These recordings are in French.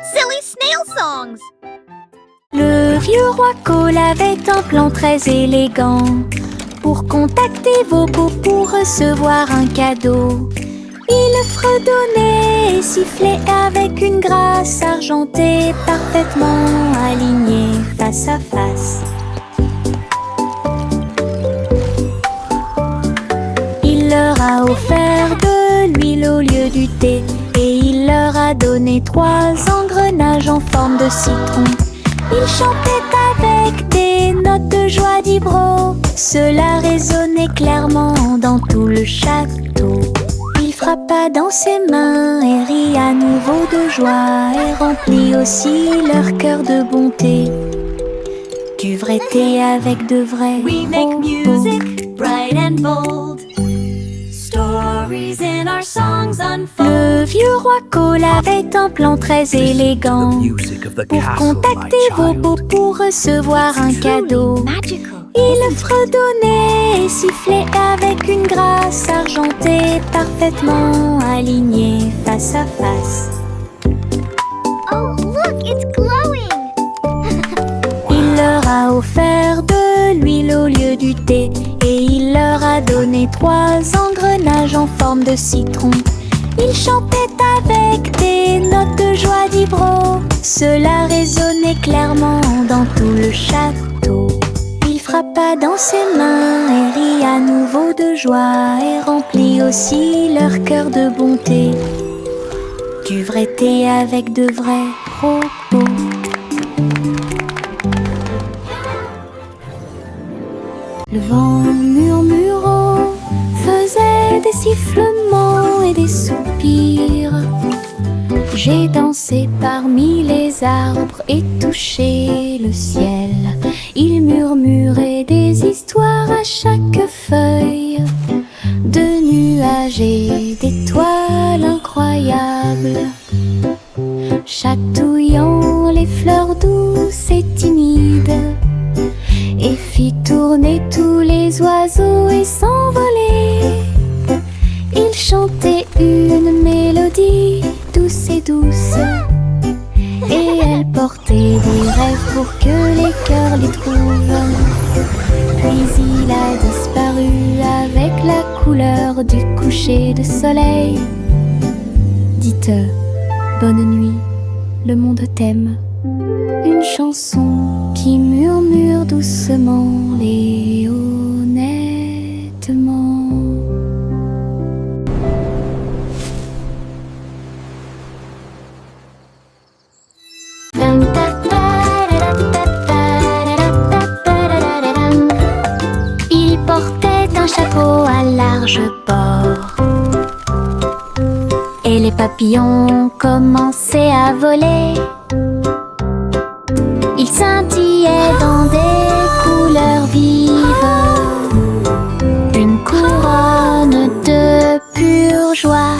Silly snail songs. Le vieux roi Cole avait un plan très élégant pour contacter vos beaux pour recevoir un cadeau. Il fredonnait et sifflait avec une grâce argentée parfaitement alignée face à face. Il leur a offert de l'huile au lieu du thé et il leur a donné 3 engrenages en forme de citron. Il chantait avec des notes de joie d'Ibro. Cela résonnait clairement dans tout le château. Il frappa dans ses mains et rit à nouveau de joie et remplit aussi leur cœur de bonté. Du vrai thé avec de vrais We make propos. music bright and bold. Stories in our songs unfold. Le vieux roi Cole avait un plan très élégant pour contacter vos beaux pour recevoir un cadeau. Magical. Il fredonnait et sifflait avec une grâce argentée parfaitement alignée face à face. Oh, look, it's glowing. Il leur a offert de l'huile au lieu du thé et il leur a donné 3 engrenages en forme de citron. Il chantait avec des notes de joie d'Ibro. Cela résonnait clairement dans tout le château. Il frappa dans ses mains et rit à nouveau de joie et remplit aussi leur cœur de bonté. Du vrai thé avec de vrais propos. Le vent murmurant faisait des sifflements et des soupirs. J'ai dansé parmi les arbres et touché le ciel. Il murmurait des histoires à chaque feuille, de nuages et d'étoiles incroyables, chatouillant les fleurs douces et timides, et fit tourner tous les oiseaux et s'envoler. Il chantait une mélodie douce et douce, et elle portait des rêves pour que les cœurs les trouvent. Puis il a disparu avec la couleur du coucher de soleil. Dites bonne nuit, le monde t'aime. Une chanson qui murmure doucement et honnêtement. Il portait un chapeau à large bord et les papillons commençaient à voler. Il scintillait dans des couleurs vives, une couronne de pure joie.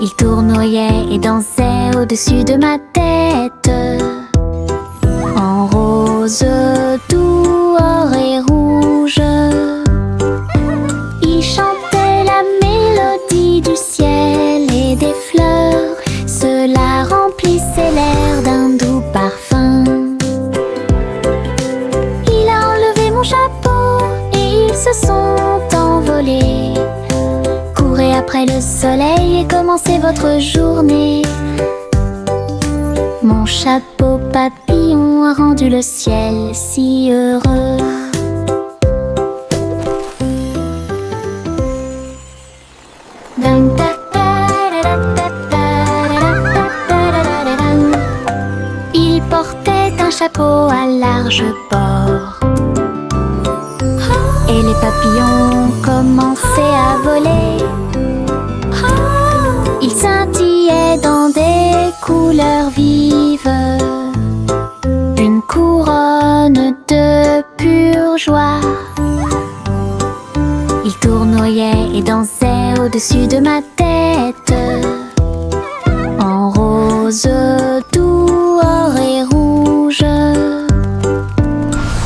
Il tournoyait et dansait au-dessus de ma tête, en rose, doux, or et rouge. Il chantait la mélodie du ciel et des fleurs. Cela remplissait l'air d'un doux parfum. Il a enlevé mon chapeau et ils se sont envolés. Courez après le soleil et commencez votre journée. Mon chapeau papillon a rendu le ciel si heureux. Il portait un chapeau à large bord et les papillons commençaient à voler. Il scintillait dans des couleurs vives, une couronne de pure joie. Il tournoyait et dansait au-dessus de ma tête, en rose, doux, or et rouge.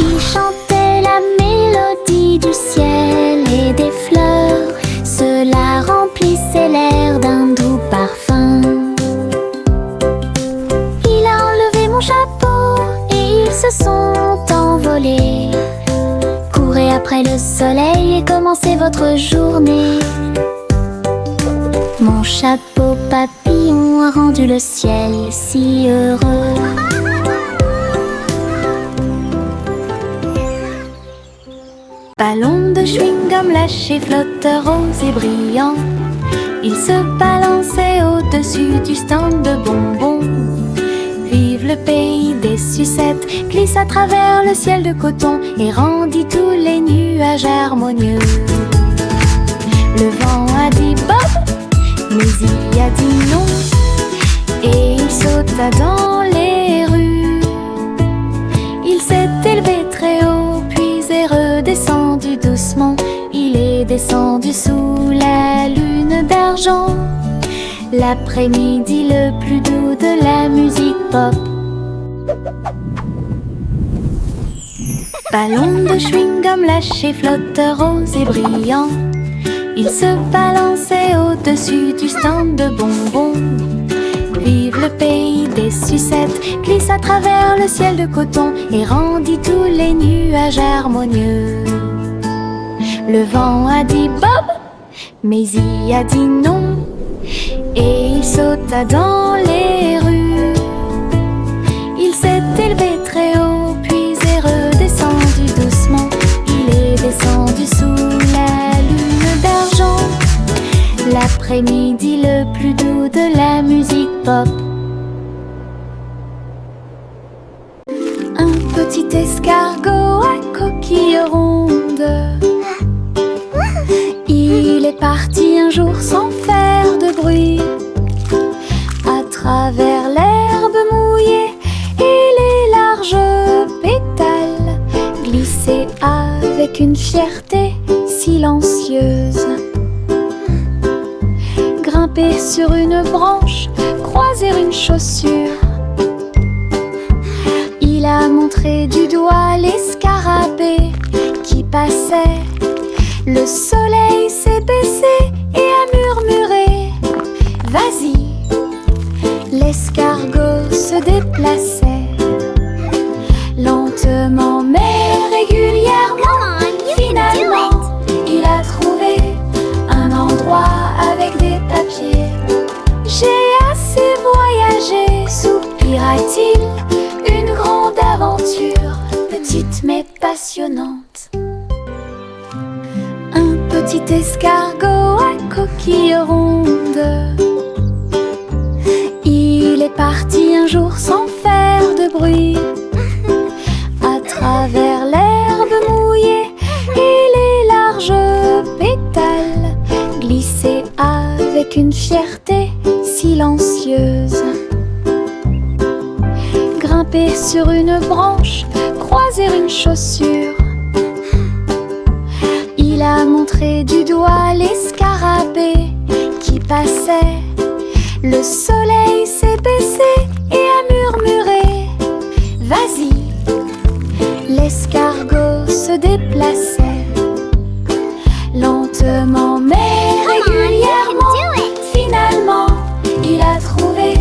Il chantait la mélodie du ciel et des fleurs. Cela remplissait l'air d'un doux parfum. votre journée. Mon chapeau papillon a rendu le ciel si heureux. Ballon de chewing-gum lâché, flotteur rose et brillant, il se balançait au-dessus du stand de bonbons. Vive le pays des sucettes, glisse à travers le ciel de coton et rendit tous les nuages harmonieux. Le vent a dit Bob, mais il a dit non, et il sauta dans les rues. Il s'est élevé très haut, puis est redescendu doucement. Il est descendu sous la lune d'argent. L'après-midi le plus doux de la musique pop. Ballon de chewing-gum lâché, flotteur rose et brillant, il se balançait au-dessus du stand de bonbons. Vive le pays des sucettes, glisse à travers le ciel de coton et rendit tous les nuages harmonieux. Le vent a dit Bob, mais il a dit non, et il sauta dans les rues. Il s'est élevé très haut, puis est redescendu doucement. Il est descendu sous la lune d'argent. L'après-midi le plus doux de la musique pop. Un petit escargot à coquille ronde, il est parti un jour sans faire de bruit, à travers l'herbe mouillée et les larges pétales, glisser avec une fierté silencieuse. Grimper sur une branche, croiser une chaussure. Il a montré du doigt les scarabées qui passaient. Le soleil s'est baissé et a murmuré vas-y. L'escargot se déplaçait lentement mais régulièrement. Finalement, il a trouvé un endroit avec des papiers. J'ai assez voyagé, soupira-t-il. Une grande aventure, petite mais passionnante. Un petit escargot à coquille ronde, il est parti un jour sans faire de bruit, à travers l'herbe mouillée et les larges pétales, glisser avec une fierté silencieuse. Grimper sur une branche, croiser une chaussure. Il a montré du doigt les scarabées qui passaient. Le soleil s'est baissé et a murmuré vas-y. L'escargot se déplaçait lentement mais régulièrement. Finalement, il a trouvé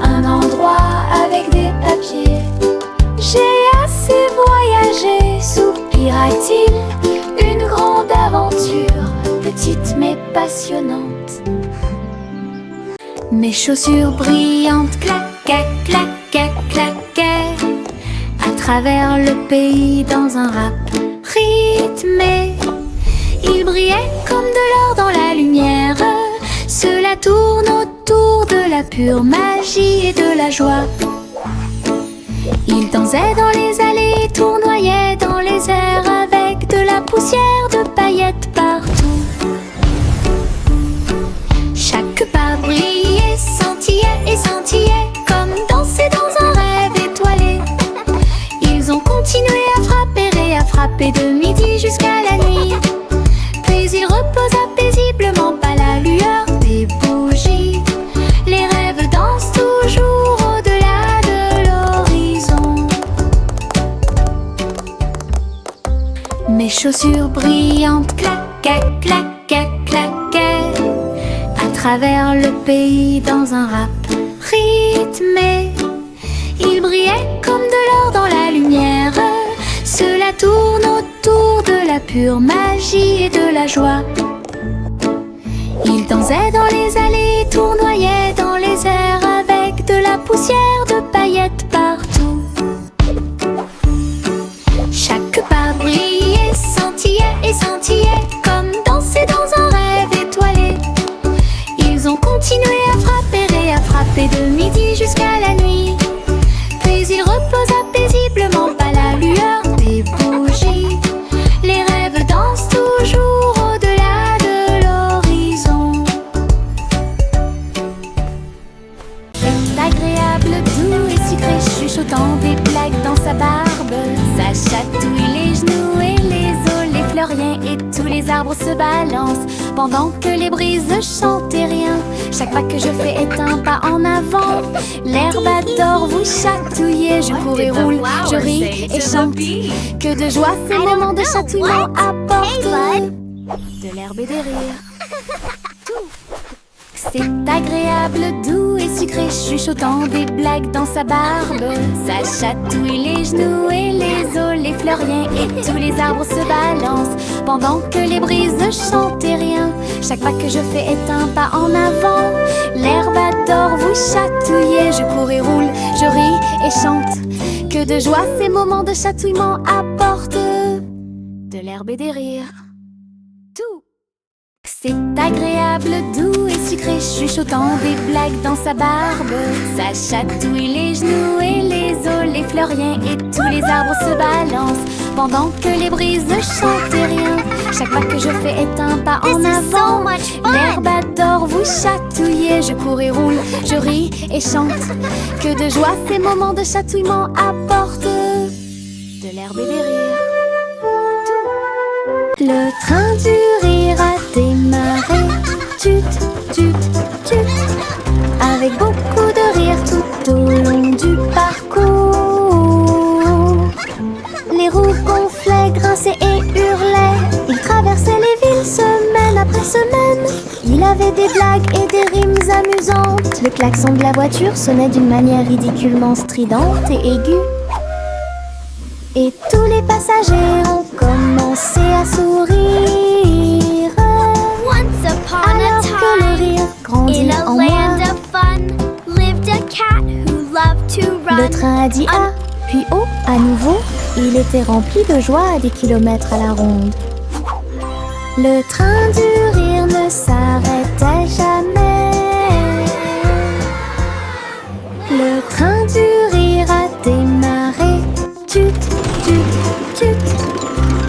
un endroit avec des papiers. J'ai assez voyagé, soupira-t-il. Une grande aventure, petite mais passionnante. Mes chaussures brillantes claquaient, claquaient, claquaient à travers le pays dans un rap rythmé. Ils brillaient comme de l'or dans la lumière. Cela tourne autour de la pure magie et de la joie. Ils dansaient dans les allées, tournoyaient dans les airs avec de la poussière de paillettes partout. Chaque pas brillait, scintillait et scintillait comme danser dans un rêve étoilé. Ils ont continué à frapper et à frapper de midi jusqu'à la nuit. Puis ils reposaient paisiblement pas la lueur des bougies. Les rêves dansent toujours au-delà de l'horizon. Mes chaussures brillantes claquaient, claquaient, claquaient à travers le pays dans un rap rythmé. Ils brillaient comme de l'or dans la lumière. Cela tournent autour de la pure magie et de la joie. Ils dansaient dans les allées, tournoyaient dans les airs avec de la poussière de paillettes partout. Chaque pas brillait, scintillait et scintillait comme danser dans un rêve étoilé. Ils ont continué à frapper de midi jusqu'à la nuit. Puis ils reposa paisiblement à la lueur des bougies. Les rêves dansent toujours au-delà de l'horizon. C'est agréable, doux et sucré, chuchotant des blagues dans sa barbe. Ça chatouille les genoux et les os, les fleuriens et tous les arbres se balancent pendant que les brises chantent et rien. Chaque pas que je fais est un pas en avant. L'herbe adore vous chatouiller. Je cours et roule, je ris et chante. Que de joie ces moments de chatouillement apportent de l'herbe et des rires. C'est agréable, doux et sucré, chuchotant des blagues dans sa barbe. Ça chatouille les genoux et les os, les fleuriens et tous les arbres se balancent pendant que les brises chantent et rien. Chaque pas que je fais est un pas en avant. L'herbe adore vous chatouiller. Je cours et roule, je ris et chante. Que de joie ces moments de chatouillement apportent de l'herbe et des rires. Tout. C'est agréable, doux et sucré, chuchotant des blagues dans sa barbe. Ça chatouille les genoux et les os, les fleuriens et tous les arbres se balancent pendant que les brises chantent et rien. Chaque pas que je fais est un pas en avant. L'herbe adore vous chatouiller. Je cours et roule, je ris et chante. Que de joie ces moments de chatouillement apportent de l'herbe et des rires. Le train du rire a démarré. Tut, tut, tut. Avec beaucoup de rire tout au long du parcours. Les roues gonflaient, grinçaient et hurlaient. Il traversait les villes semaine après semaine. Il avait des blagues et des rimes amusantes. Le klaxon de la voiture sonnait d'une manière ridiculement stridente et aiguë. Et tous les passagers ont commencé à sourire. Once upon Alors a que le time, rire grandit in a en moi. land of fun, lived a cat who loved to Le run. train a dit A, puis O à nouveau. Il était rempli de joie à des kilomètres à la ronde. Le train du rire ne s'arrêtait jamais. Le train du rire a démarré. Tut, tut, tut.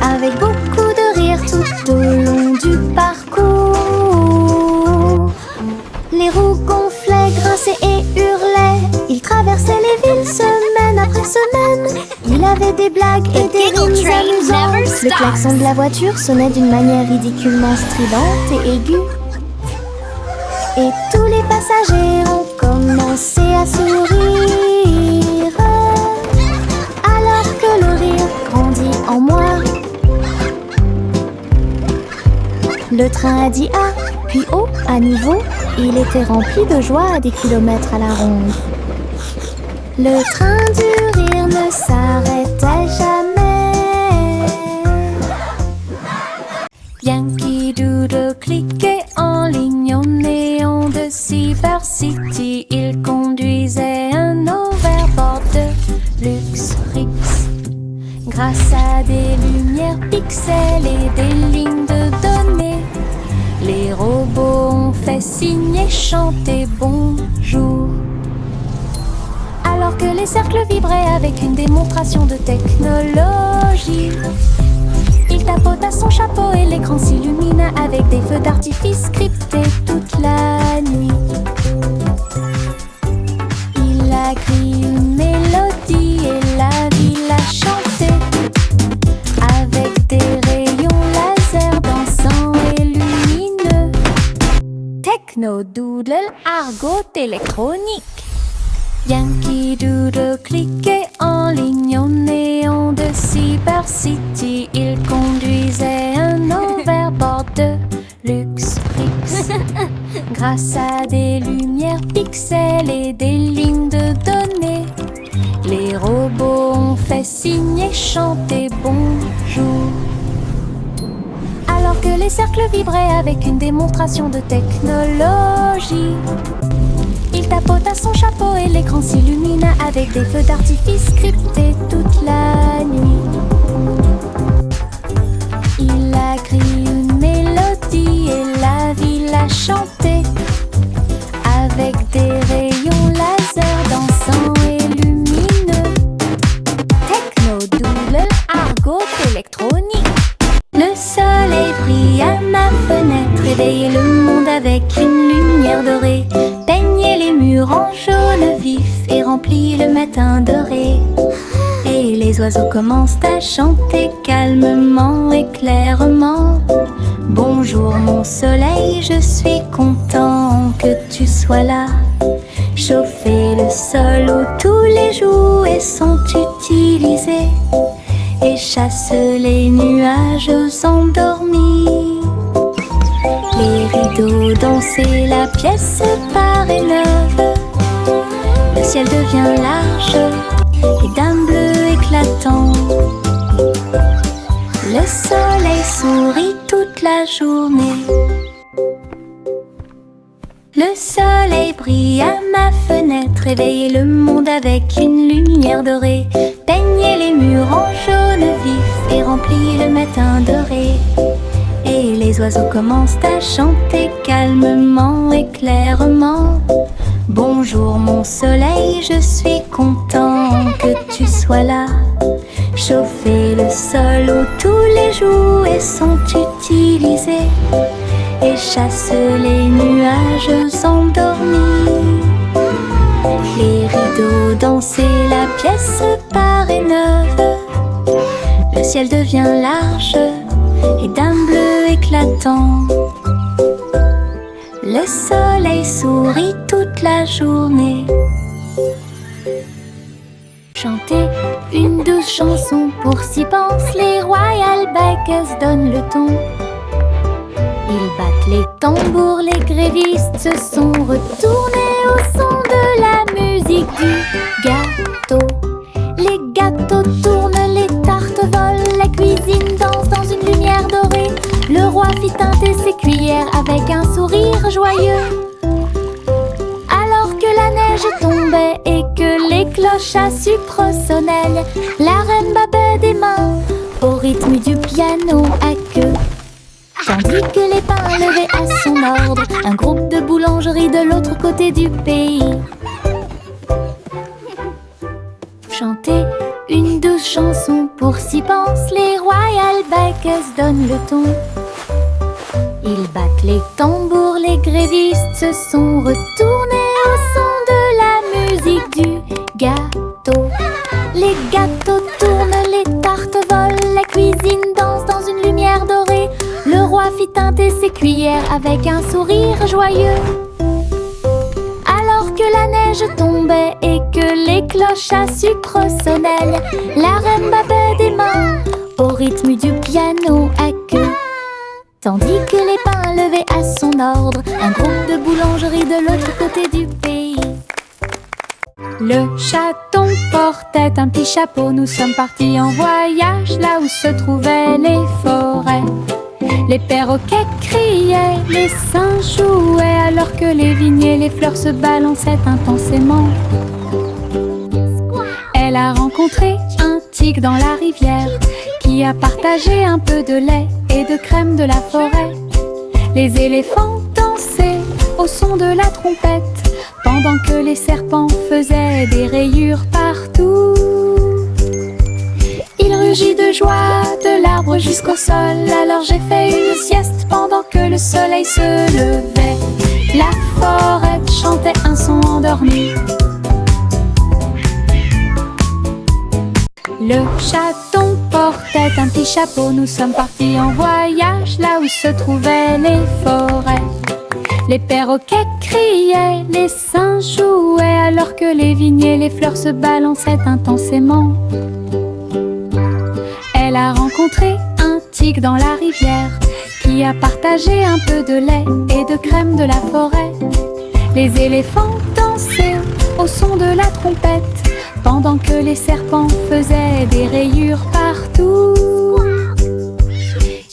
Avec beaucoup de rire tout au long du parcours. Les roues gonflaient, grinçaient et hurlaient. Il traversait les villes semaine après semaine. Il avait des blagues et des giggle rimes train amusantes. never Le stops. klaxon de la voiture sonnait d'une manière ridiculement stridente et aiguë. Et tous les passagers ont commencé à sourire. Alors que le rire grandit en moi. Le train a dit A, puis O à nouveau. Il était rempli de joie à des kilomètres à la ronde. Le train du rire ne s'arrêtait jamais. Yankee Doodle cliquait en ligne au néon de Cyber City. Il conduisait un overboard de luxe Rix. Grâce à des lumières pixels et des lignes de données, les robots ont fait signe et chanter bonjour. Alors que les cercles vibraient avec une démonstration de technologie, il tapota son chapeau et l'écran s'illumina avec des feux d'artifice scriptés toute la nuit. Il a crié une mélodie et la ville a chanté avec des rayons laser dansants et lumineux. Techno Doodle, argot électronique. Yankee Doodle cliquait en ligne au néon de Cyber City. Il conduisait un overboard de luxe Rix. Grâce à des lumières pixels et des lignes de données, Les robots ont fait signe et chanté bonjour. Alors que les cercles vibraient avec une démonstration de technologie, il tapota son chapeau et l'écran s'illumina avec des feux d'artifice scriptés toute la nuit. Il a crié une mélodie et la ville a chanté avec des rayons laser dansants et lumineux. Techno, double, argot, électronique. Le soleil brille à ma fenêtre, réveille le monde avec une lumière dorée. Peignez les murs en jaune vif et remplit le matin doré. Et les oiseaux commencent à chanter calmement et clairement. Bonjour mon soleil, je suis content que tu sois là. Chauffer le sol où tous les jouets sont utilisés et chasse les nuages endormis. Les rideaux dansaient, la pièce paraît neuve. Le ciel devient large et d'un bleu éclatant. Le soleil sourit toute la journée. Le soleil brille à ma fenêtre, réveille le monde avec une lumière dorée. Peignez les murs en jaune vif et remplit le matin doré. Et les oiseaux commencent à chanter calmement et clairement. Bonjour mon soleil, je suis content que tu sois là. Chauffer le sol où tous les jouets sont utilisés et chasse les nuages endormis. Les rideaux dansaient, la pièce paraît neuve. Le ciel devient large et d'un bleu éclatant. Le soleil sourit toute la journée. Chanter une douce chanson, pour s'y pensent les Royal Bikers donnent le ton. Ils battent les tambours, les grévistes se sont retournés au son de la musique du gâteau. Les gâteaux tournent, les tartes volent, la cuisine danse dans une lumière dorée. Le roi fit teinter ses cuillères avec un sourire joyeux. Alors que la neige tombait et que les cloches à sucre sonnaient, la reine babait des mains au rythme du piano à queue. Tandis que les pains levaient à son ordre un groupe de boulangeries de l'autre côté du pays. Chanter une douce chanson, pour s'y pensent les Royal Bikers donnent le ton. Ils battent les tambours, les grévistes se sont retournés au son de la musique du gâteau. Les gâteaux tournent, les tartes volent, la cuisine danse dans une lumière dorée. Le roi fit teinter ses cuillères avec un sourire joyeux. Alors que la neige tombait et que les cloches à sucre sonnaient, la reine babait des mains au rythme du piano à queue. Tandis que les pains levaient à son ordre un groupe de boulangeries de l'autre côté du pays. Le chaton portait un petit chapeau, nous sommes partis en voyage là où se trouvaient les forêts. Les perroquets criaient, les singes jouaient, alors que les vignes et les fleurs se balançaient intensément. Elle a rencontré un tigre dans la rivière qui a partagé un peu de lait et de crème de la forêt. Les éléphants dansaient au son de la trompette pendant que les serpents faisaient des rayures partout. Il rugit de joie de l'arbre jusqu'au sol. Alors j'ai fait une sieste pendant que le soleil se levait. La forêt chantait un son endormi. Le chaton portait un petit chapeau, nous sommes partis en voyage là où se trouvaient les forêts. Les perroquets criaient, les singes jouaient, alors que les vignes et les fleurs se balançaient intensément. Elle a rencontré un tigre dans la rivière qui a partagé un peu de lait et de crème de la forêt. Les éléphants dansaient au son de la trompette pendant que les serpents faisaient des rayures partout.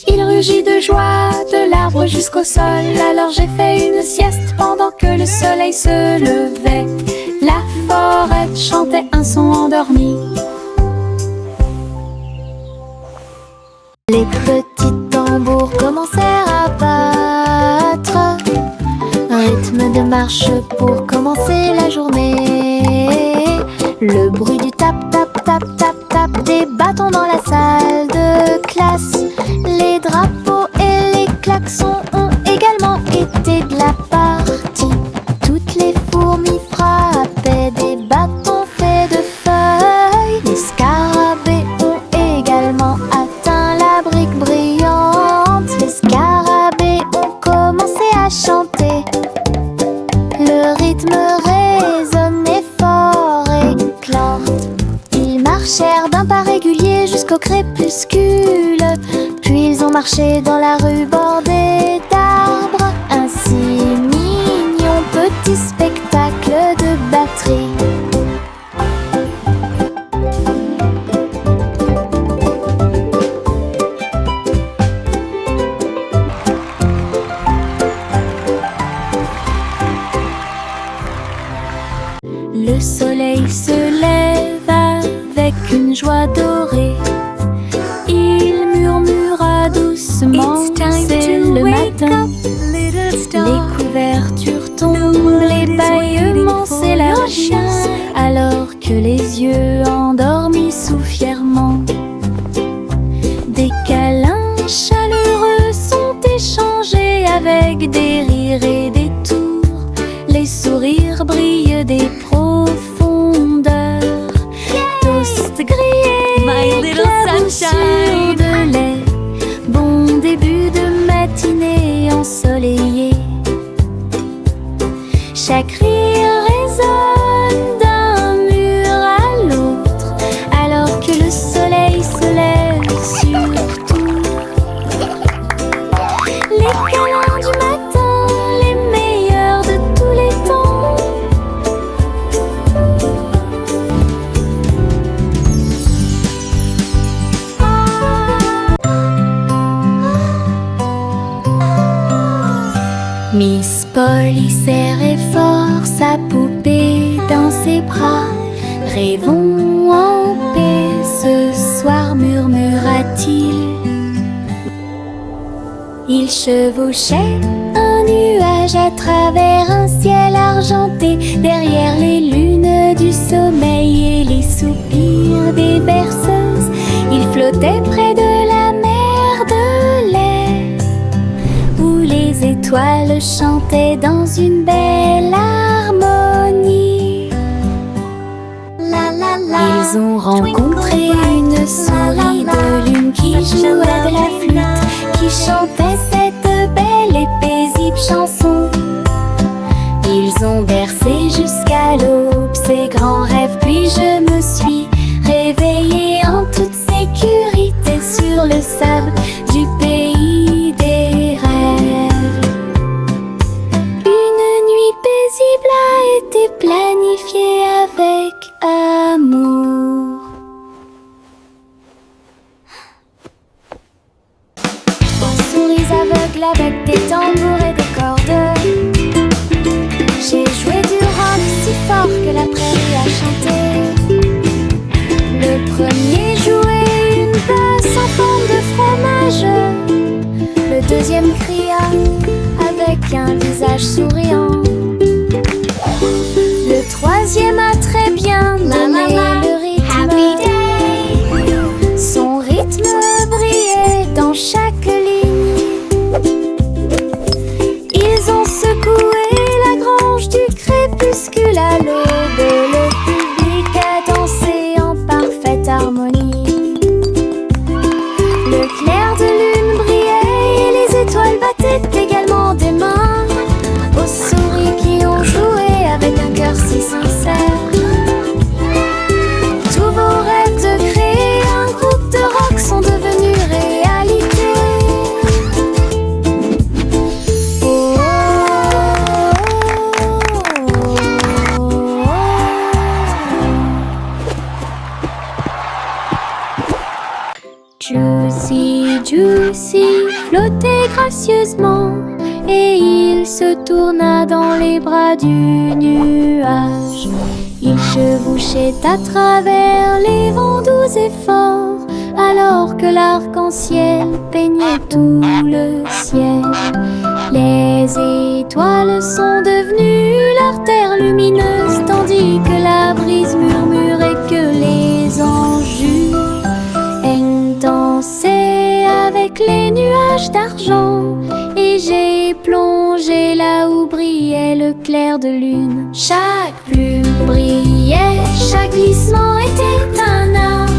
Il rugit de joie de l'arbre jusqu'au sol. Alors j'ai fait une sieste pendant que le soleil se levait. La forêt chantait un son endormi. Les petits tambours commencèrent à battre, un rythme de marche pour commencer la journée. Le bruit du tap tap tap tap tap des bâtons dans la salle de classe. Les drapeaux et les klaxons ont également été de la partie. Toutes les fourmis frappaient des bâtons faits de feuilles. Les scarabées ont également atteint la brique brillante. Les scarabées ont commencé à chanter. Le rythme résonnait fort et clante. Ils marchèrent d'un pas régulier jusqu'au crépuscule. Puis ils ont marché dans la rue bordée d'arbres. Un si mignon petit spectacle de batterie. Le soleil se lève avec une joie dorée. Il murmura doucement, c'est le matin. Les couvertures tombent, les bâillements s'élargissent, alors que les yeux endormis soufflent fièrement. Des câlins chaleureux sont échangés avec des rires et des tours. Les sourires brillent des profondeurs. Toast grillé, My little éclaboussure sunshine. de lait. Bon début de matinée ensoleillée. Chaque rire résonne d'un mur à l'autre, alors que le soleil se lève sur tout. Les câlins du matin, les meilleurs de tous les temps. Miss Polly serrait fort sa poupée dans ses bras. Rêvons en paix ce soir, murmura-t-il. Il chevauchait un nuage à travers un ciel argenté, derrière les lunes du sommeil et les soupirs des berceuses. Il flottait près de la mer de lait, où les étoiles chantaient dans une belle harmonie. Ils ont rencontré une souris de lune qui jouait de la flûte, qui chantait cette belle et paisible chanson. Ils ont bercé jusqu'à l'aube ces grands rêves, puis je me suis réveillée en toute sécurité sur le sable du pays des rêves. Une nuit paisible a été planifiée avec amour. Souris aveugles avec des tambours et des cordes. J'ai joué du rock si fort que la prairie a chanté. Le premier jouait une basse en forme de fromage. Le deuxième cria avec un visage souriant. Le troisième a très bien donné le rythme. Son rythme brillait dans chaque ligne. Ils ont secoué la grange du crépuscule à l'aube, et le public a dansé en parfaite harmonie. Le clair de lune brillait et les étoiles battaient également des mains aux souris qui ont joué avec un cœur si sincère. Tous vos rêves de créer un groupe de rock sont devenus réalité. Oh, oh, oh, oh. Juicy flottait gracieusement et il se tourna dans les bras du nuage. Il chevauchait à travers les vents doux et forts, alors que l'arc-en-ciel peignait tout le ciel. Les étoiles sont devenues leur terre lumineuse, tandis que la brise murmurait que les anges dansaient avec les nuages d'argent. Et j'ai plongé là où brillait le clair de lune. Chaque plume brillait, chaque glissement était un art,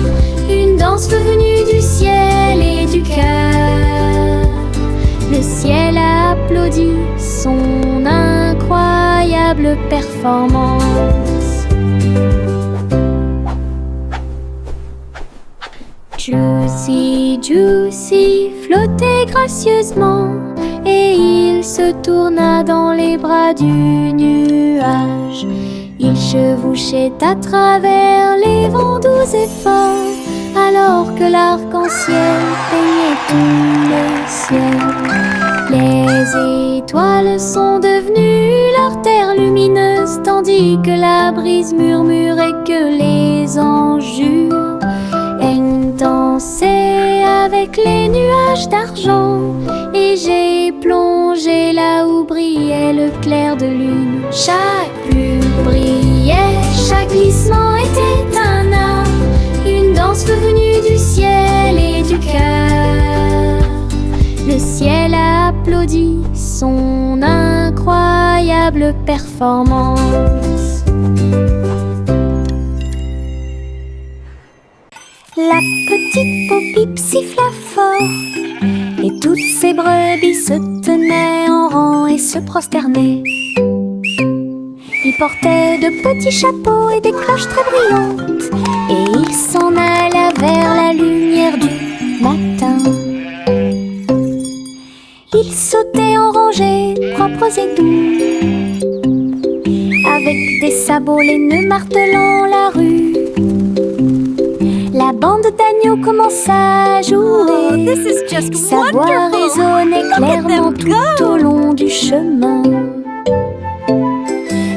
une danse venue du ciel et du cœur. Le ciel a applaudi son incroyable performance. Juicy flottait gracieusement et il se tourna dans les bras du nuage. Il chevauchait à travers les vents doux et forts, alors que l'arc-en-ciel peignait tout le ciel. Les étoiles sont devenues leur terre lumineuse, tandis que la brise murmurait que les anges dansaient avec les nuages d'argent. Et j'ai plongé là où brillait le clair de lune. Chaque plume brillait, chaque glissement était un art, une danse venue du ciel et du cœur. Le ciel a applaudi son incroyable performance. La petite Bo-Bip siffla fort et toutes ses brebis se tenaient en rang et se prosternaient. Ils portaient de petits chapeaux et des cloches très brillantes, et ils s'en alla vers la lumière du matin. Ils sautaient en rangées propres et doux, avec des sabots laineux martelant la rue. La bande d'agneaux commença à jouer. Sa voix résonnait clairement tout au long du chemin.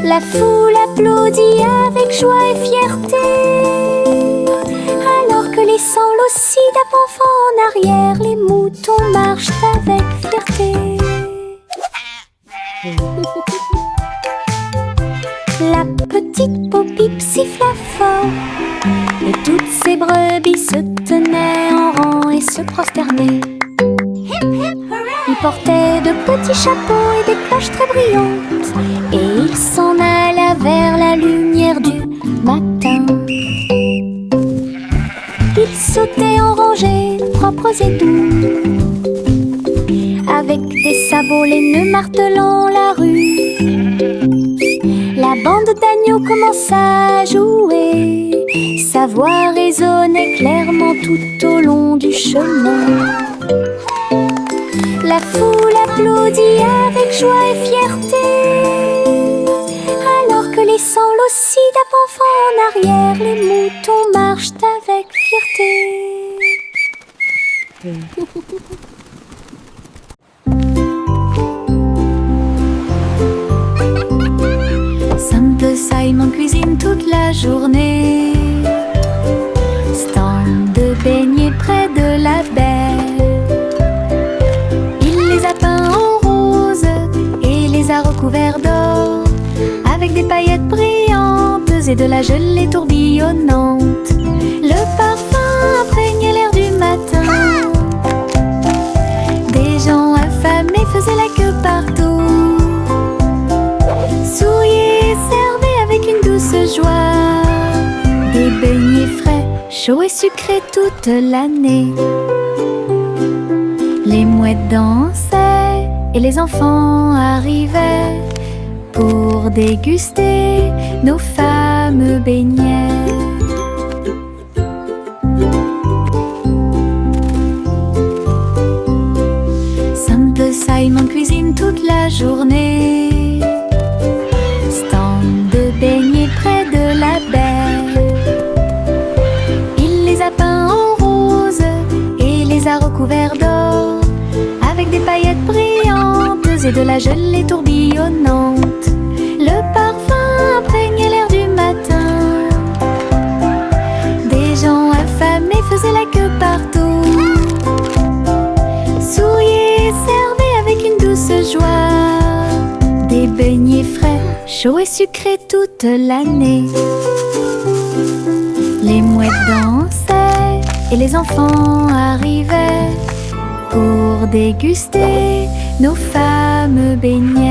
La foule applaudit avec joie et fierté, alors que laissant l'ossie d'avant en arrière, les moutons marchent avec fierté. La petite Bo-Bip siffla fort et toutes ses brebis se tenaient en rang et se prosternaient. Ils portaient de petits chapeaux et des cloches très brillantes, et ils s'en alla vers la lumière du matin. Ils sautaient en rangées propres et doux, avec des sabots laineux martelant la rue. La bande d'agneaux commença à jouer. Sa voix résonnait clairement tout au long du chemin. La foule applaudit avec joie et fierté, alors que laissant l'ossie d'avant en arrière, les moutons marchent avec fierté. Simple Simon cuisine toute la journée, stand de beignets près de la baie. Il les a peints en rose et les a recouverts d'or, avec des paillettes brillantes et de la gelée tourbillonnante. Le parfum imprègne l'air du matin. Des gens affamés faisaient la queue partout, souriaient et servaient avec une douce joie des beignets frais, chauds et sucrés toute l'année. Les mouettes dansaient et les enfants arrivaient pour déguster nos fameux beignets. Simple Simon cuisine toute la journée, stand de beignets près de la baie. Il les a peints en rose et les a recouverts d'or, et de la gelée tourbillonnante. Le parfum imprégnait l'air du matin. Des gens affamés faisaient la queue partout. Souriaient et servaient avec une douce joie des beignets frais, chauds et sucrés toute l'année. Les mouettes dansaient et les enfants arrivaient pour déguster nos fameux beignets.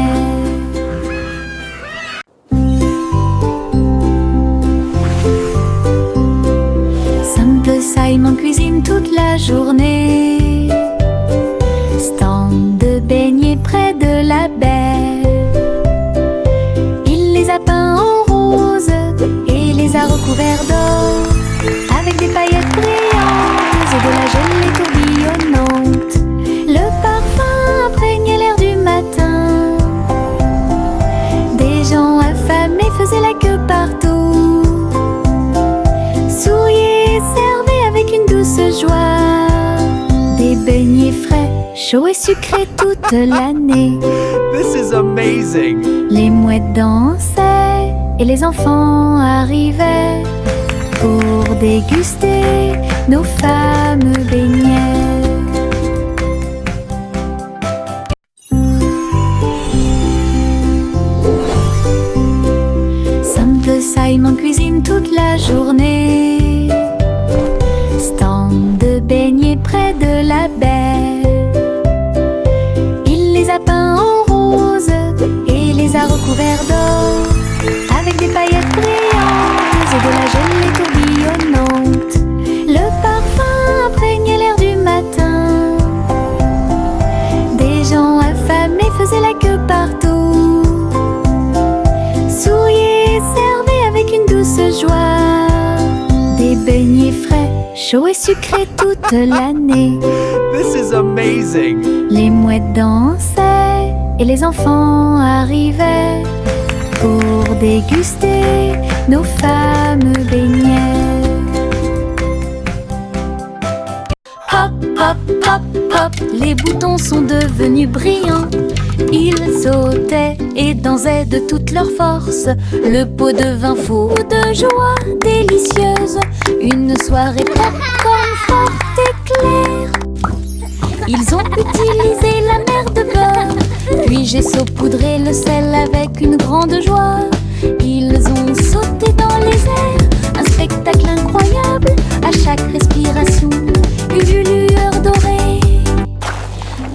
Simple Simon cuisine toute la journée. Stand de beignets près de la baie. Il les a peints en rose et les a recouverts d'or, avec des paillettes brillantes et de la gelée tourbillonnante. Le parfum imprégnait l'air du matin. Des gens affamés faisaient la queue partout. Souriaient et servaient avec une douce joie des beignets frais, chauds et sucrés toute l'année. This is amazing! Les mouettes dansaient et les enfants arrivaient pour déguster nos fameux beignets. Simple Simon cuisine toute la journée. Stand de beignets près de la baie. Il les a peints en rose et les a recouverts d'or, avec des paillettes brillantes et de la gelée tourbillonnante. Le parfum imprégnait l'air du matin. Des gens affamés faisaient la queue partout. Souriaient et servaient avec une douce joie des beignets frais, chauds et sucrés toute l'année. This is amazing! Les mouettes dansaient et les enfants arrivaient pour déguster nos fameux beignets. Hop, hop, hop, hop, les boutons sont devenus brillants. Ils sautaient et dansaient de toute leur force. Le pot devint fou de joie délicieuse. Une soirée popcorn forte et claire. Ils ont utilisé la mer de beurre, puis j'ai saupoudré le sel avec une grande joie. Ils ont sauté dans les airs, un spectacle incroyable. À chaque respiration, une lueur dorée.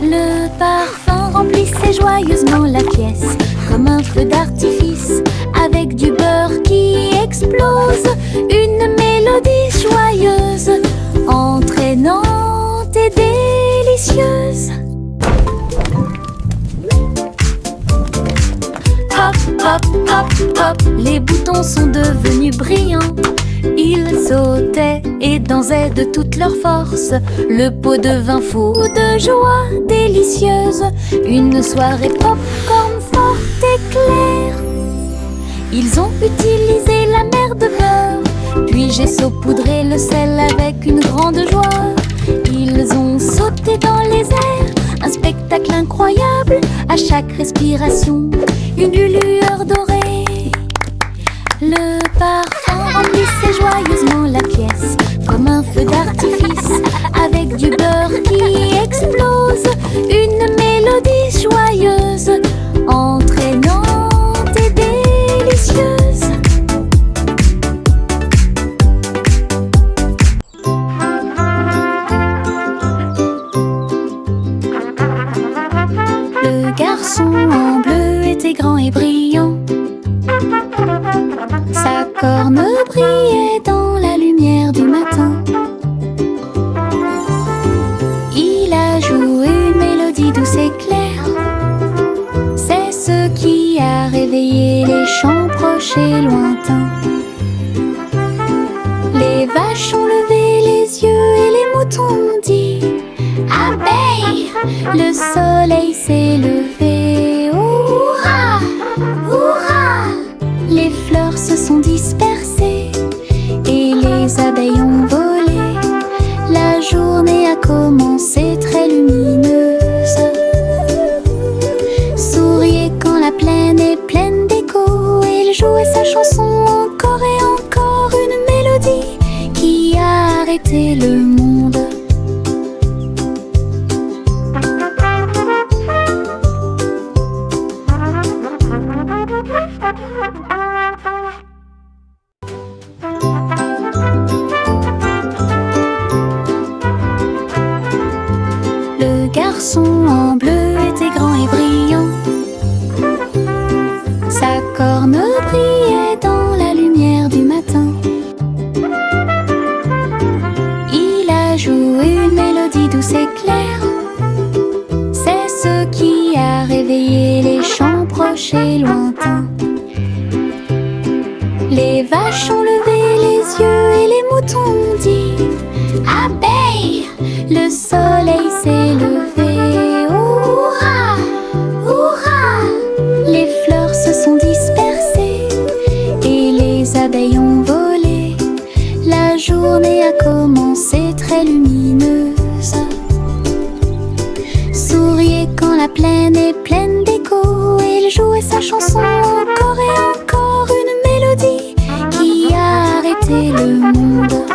Le parfum remplissait joyeusement la pièce, comme un feu d'artifice, avec du beurre qui explose. Une mélodie joyeuse, entraînante et délicieuse. Hop, hop, hop, hop, les boutons sont devenus brillants. Ils sautaient et dansaient de toute leur force. Le pot devint fou de joie délicieuse. Une soirée popcorn forte et claire. Ils ont utilisé la mer de beurre, puis j'ai saupoudré le sel avec une grande joie. Ils ont sauté dans les airs, un spectacle incroyable. À chaque respiration, une lueur dorée. Le parfum remplissait joyeusement la pièce, comme un feu d'artifice, avec du beurre qui explose. Une mélodie joyeuse, entraînante et délicieuse. Le garçon en bleu était grand et brillant. Sa corne brillait dans la lumière du matin. Il a joué une mélodie douce et claire. C'est ce qui a réveillé les chants proches et lointains. Les vaches ont levé les yeux et les moutons ont dit abeille. Le soleil s'est levé. Hurrah, hurrah. Les fleurs se sont dispersées et les abeilles ont volé. La journée a commencé très lumineuse. jouait sa chanson encore et encore, une mélodie qui a arrêté le monde. Le garçon en bleu était grand et brillant. Sa corne brillait dans la lumière du matin. Il a joué une mélodie douce et claire. C'est ce qui a réveillé les champs proches et lointains. Les vaches ont levé les yeux et les moutons ont dit abeille, le soleil s'est levé. Hurrah, hurrah! Les fleurs se sont dispersées et les abeilles ont volé. La journée a commencé très lumineuse. Souriez quand la plaine est pleine d'écho. Il jouait sa chanson encore et encore, une mélodie qui a arrêté le monde.